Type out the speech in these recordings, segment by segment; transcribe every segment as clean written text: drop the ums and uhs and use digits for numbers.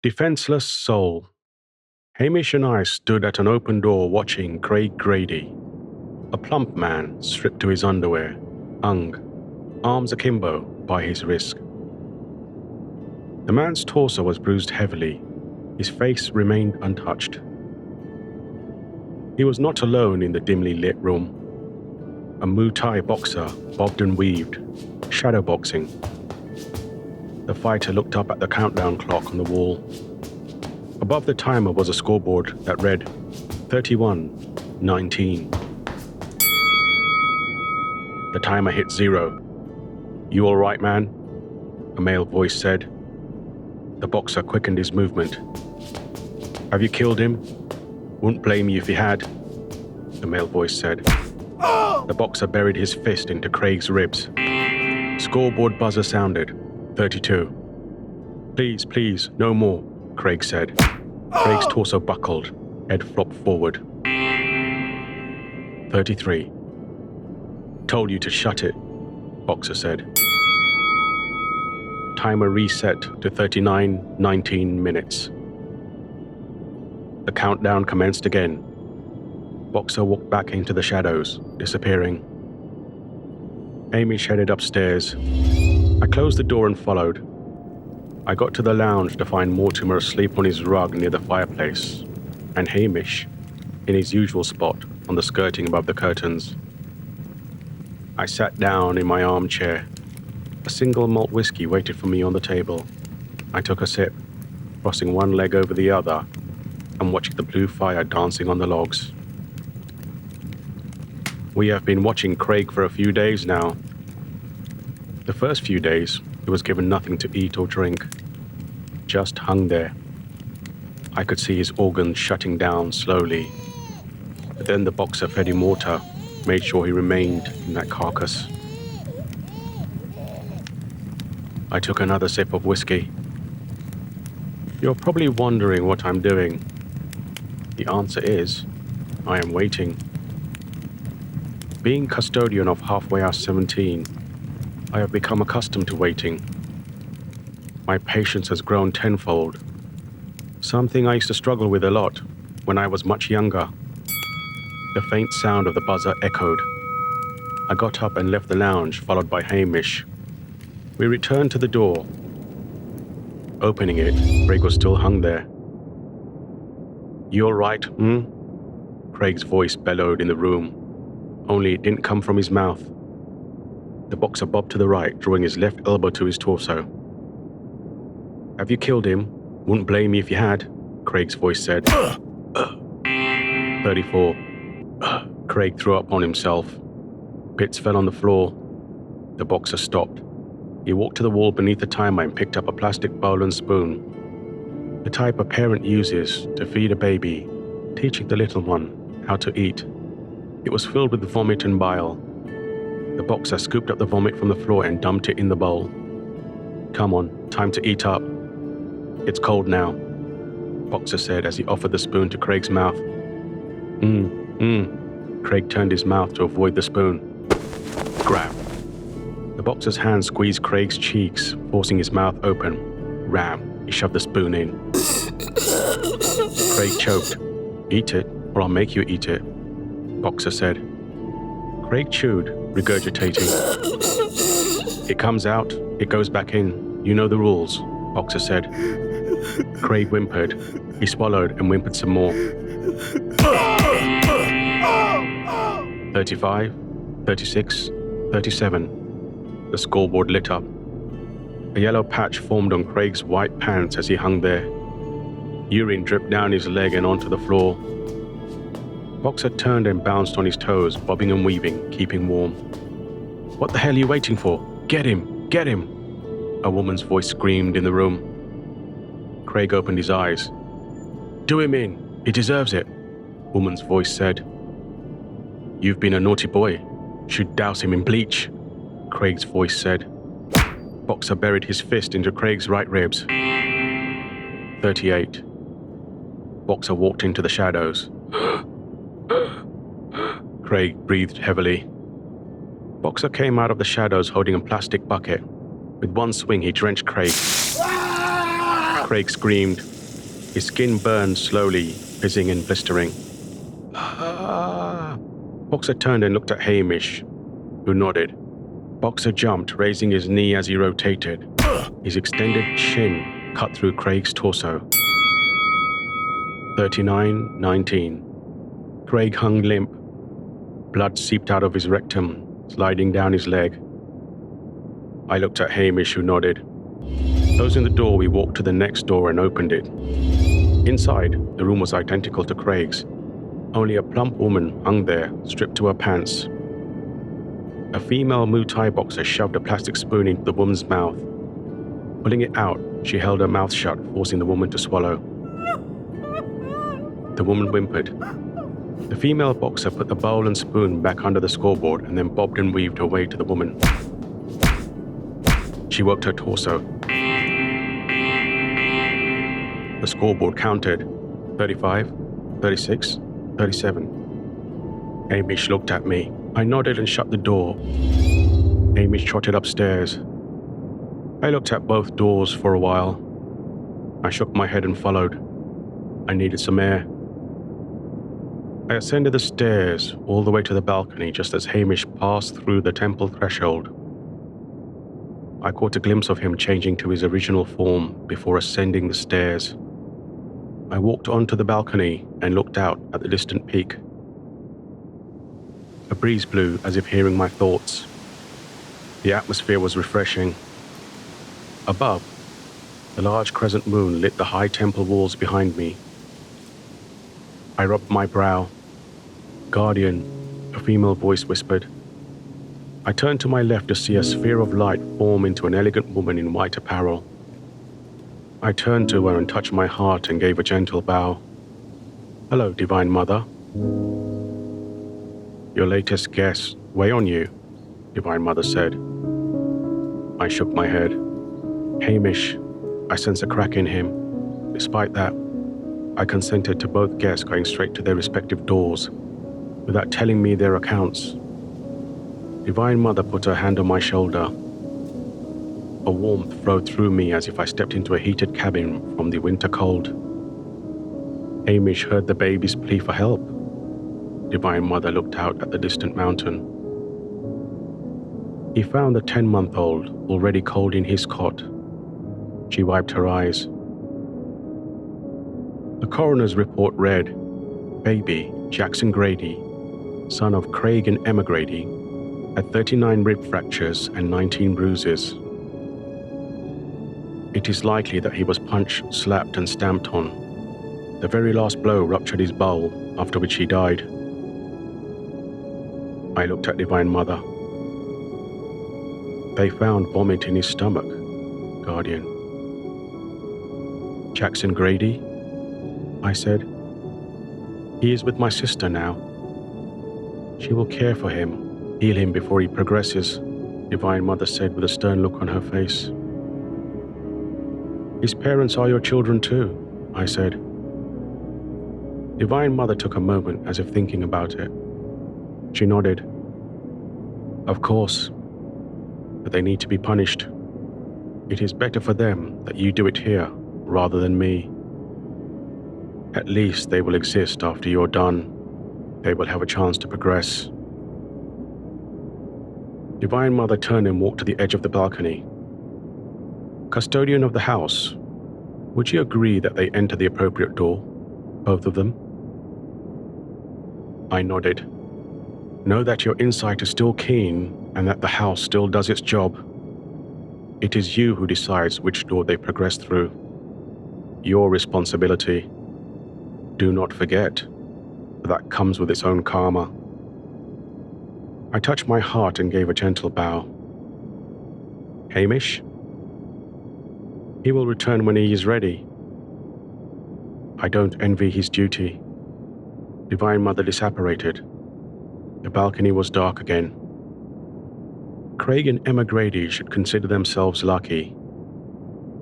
Defenceless Soul. Hamish and I stood at an open door watching Craig Grady, a plump man stripped to his underwear, hung, arms akimbo, by his wrist. The man's torso was bruised heavily. His face remained untouched. He was not alone in the dimly lit room. A Muay Thai boxer bobbed and weaved, shadowboxing. The fighter looked up at the countdown clock on the wall. Above the timer was a scoreboard that read 31:19. The timer hit 0. "You all right, man?" a male voice said. The boxer quickened his movement. "Have you killed him? Wouldn't blame you if you had," the male voice said. The boxer buried his fist into Craig's ribs. Scoreboard buzzer sounded. 32. Please, no more," Craig said. Craig's torso buckled, head flopped forward. 33. "Told you to shut it," boxer said. Timer reset to 39:19 minutes. The countdown commenced again. Boxer walked back into the shadows, disappearing. Hamish headed upstairs. I closed the door and followed. I got to the lounge to find Mortimer asleep on his rug near the fireplace, and Hamish in his usual spot on the skirting above the curtains. I sat down in my armchair. A single malt whiskey waited for me on the table. I took a sip, crossing one leg over the other and watching the blue fire dancing on the logs. We have been watching Craig for a few days now. The first few days, he was given nothing to eat or drink, just hung there. I could see his organs shutting down slowly. But then the boxer fed him water, made sure he remained in that carcass. I took another sip of whiskey. You're probably wondering what I'm doing. The answer is, I am waiting. Being custodian of Halfway House 17, I have become accustomed to waiting. My patience has grown tenfold, something I used to struggle with a lot when I was much younger. The faint sound of the buzzer echoed. I got up and left the lounge, followed by Hamish. We returned to the door. Opening it, Craig was still hung there. "You all right, Craig's voice bellowed in the room, only it didn't come from his mouth. The boxer bobbed to the right, drawing his left elbow to his torso. "Have you killed him? Wouldn't blame you if you had," Craig's voice said. 34. Craig threw up on himself. Bits fell on the floor. The boxer stopped. He walked to the wall beneath the timer and picked up a plastic bowl and spoon, the type a parent uses to feed a baby, teaching the little one how to eat. It was filled with vomit and bile. The boxer scooped up the vomit from the floor and dumped it in the bowl. "Come on, time to eat up. It's cold now," boxer said as he offered the spoon to Craig's mouth. Craig turned his mouth to avoid the spoon. Grab. The boxer's hand squeezed Craig's cheeks, forcing his mouth open. Ram. He shoved the spoon in. Craig choked. "Eat it, or I'll make you eat it," boxer said. Craig chewed, regurgitating. "It comes out, it goes back in. You know the rules," boxer said. Craig whimpered. He swallowed and whimpered some more. 35, 36, 37. The scoreboard lit up. A yellow patch formed on Craig's white pants as he hung there. Urine dripped down his leg and onto the floor. Boxer turned and bounced on his toes, bobbing and weaving, keeping warm. "What the hell are you waiting for? Get him! Get him!" a woman's voice screamed in the room. Craig opened his eyes. "Do him in! He deserves it," woman's voice said. "You've been a naughty boy. Should douse him in bleach," Craig's voice said. Boxer buried his fist into Craig's right ribs. 38. Boxer walked into the shadows. Craig breathed heavily. Boxer came out of the shadows holding a plastic bucket. With one swing, he drenched Craig. Craig screamed. His skin burned slowly, fizzing and blistering. Ah! Boxer turned and looked at Hamish, who nodded. Boxer jumped, raising his knee as he rotated. His extended chin cut through Craig's torso. 39-19. Craig hung limp. Blood seeped out of his rectum, sliding down his leg. I looked at Hamish, who nodded. Closing the door, we walked to the next door and opened it. Inside, the room was identical to Craig's. Only a plump woman hung there, stripped to her pants. A female Muay Thai boxer shoved a plastic spoon into the woman's mouth. Pulling it out, she held her mouth shut, forcing the woman to swallow. The woman whimpered. The female boxer put the bowl and spoon back under the scoreboard and then bobbed and weaved her way to the woman. She worked her torso. The scoreboard counted 35, 36, 37. Hamish looked at me. I nodded and shut the door. Hamish trotted upstairs. I looked at both doors for a while. I shook my head and followed. I needed some air. I ascended the stairs all the way to the balcony just as Hamish passed through the temple threshold. I caught a glimpse of him changing to his original form before ascending the stairs. I walked onto the balcony and looked out at the distant peak. A breeze blew as if hearing my thoughts. The atmosphere was refreshing. Above, the large crescent moon lit the high temple walls behind me. I rubbed my brow. "Guardian," a female voice whispered. I turned to my left to see a sphere of light form into an elegant woman in white apparel. I turned to her and touched my heart and gave a gentle bow. "Hello, Divine Mother." "Your latest guests weigh on you," Divine Mother said. I shook my head. "Hamish," I sense a crack in him. Despite that, I consented to both guests going straight to their respective doors, without telling me their accounts. Divine Mother put her hand on my shoulder. A warmth flowed through me as if I stepped into a heated cabin from the winter cold. Hamish heard the baby's plea for help. Divine Mother looked out at the distant mountain. He found the 10-month-old already cold in his cot. She wiped her eyes. The coroner's report read, "Baby Jackson Grady, son of Craig and Emma Grady, had 39 rib fractures and 19 bruises. It is likely that he was punched, slapped, and stamped on. The very last blow ruptured his bowel, after which he died." I looked at Divine Mother. "They found vomit in his stomach, Guardian." "Jackson Grady?" I said. "He is with my sister now. She will care for him, heal him before he progresses," Divine Mother said with a stern look on her face. "His parents are your children too," I said. Divine Mother took a moment as if thinking about it. She nodded. "Of course, but they need to be punished. It is better for them that you do it here rather than me. At least they will exist after you're done. They will have a chance to progress." Divine Mother turned and walked to the edge of the balcony. "Custodian of the house, would you agree that they enter the appropriate door, both of them?" I nodded. "Know that your insight is still keen and that the house still does its job. It is you who decides which door they progress through. Your responsibility. Do not forget, that comes with its own karma." I touched my heart and gave a gentle bow. "Hamish?" "He will return when he is ready." I don't envy his duty. Divine Mother disapparated. The balcony was dark again. Craig and Emma Grady should consider themselves lucky.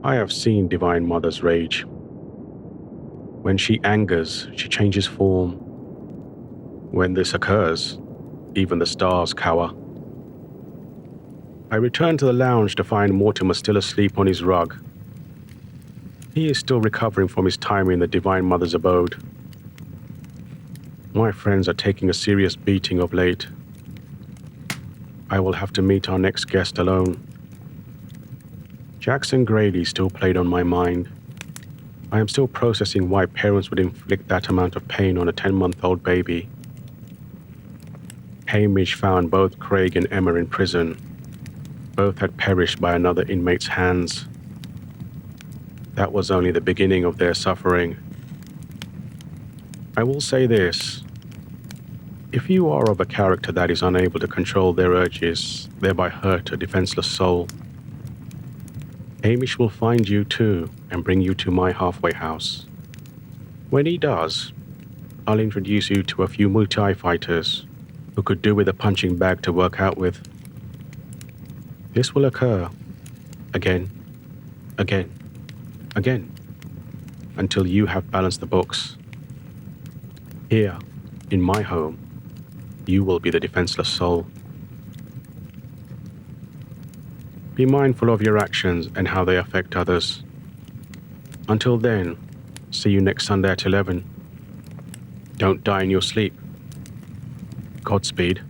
I have seen Divine Mother's rage. When she angers, she changes form. When this occurs, even the stars cower. I returned to the lounge to find Mortimer still asleep on his rug. He is still recovering from his time in the Divine Mother's abode. My friends are taking a serious beating of late. I will have to meet our next guest alone. Jackson Grady still played on my mind. I am still processing why parents would inflict that amount of pain on a 10-month-old baby. Hamish found both Craig and Emma in prison. Both had perished by another inmate's hands. That was only the beginning of their suffering. I will say this. If you are of a character that is unable to control their urges, thereby hurt a defenseless soul, Hamish will find you too and bring you to my halfway house. When he does, I'll introduce you to a few Muay Thai fighters who could do with a punching bag to work out with. This will occur again, again, again, until you have balanced the books. Here, in my home, you will be the defenseless soul. Be mindful of your actions and how they affect others. Until then, see you next Sunday at 11. Don't die in your sleep. Godspeed.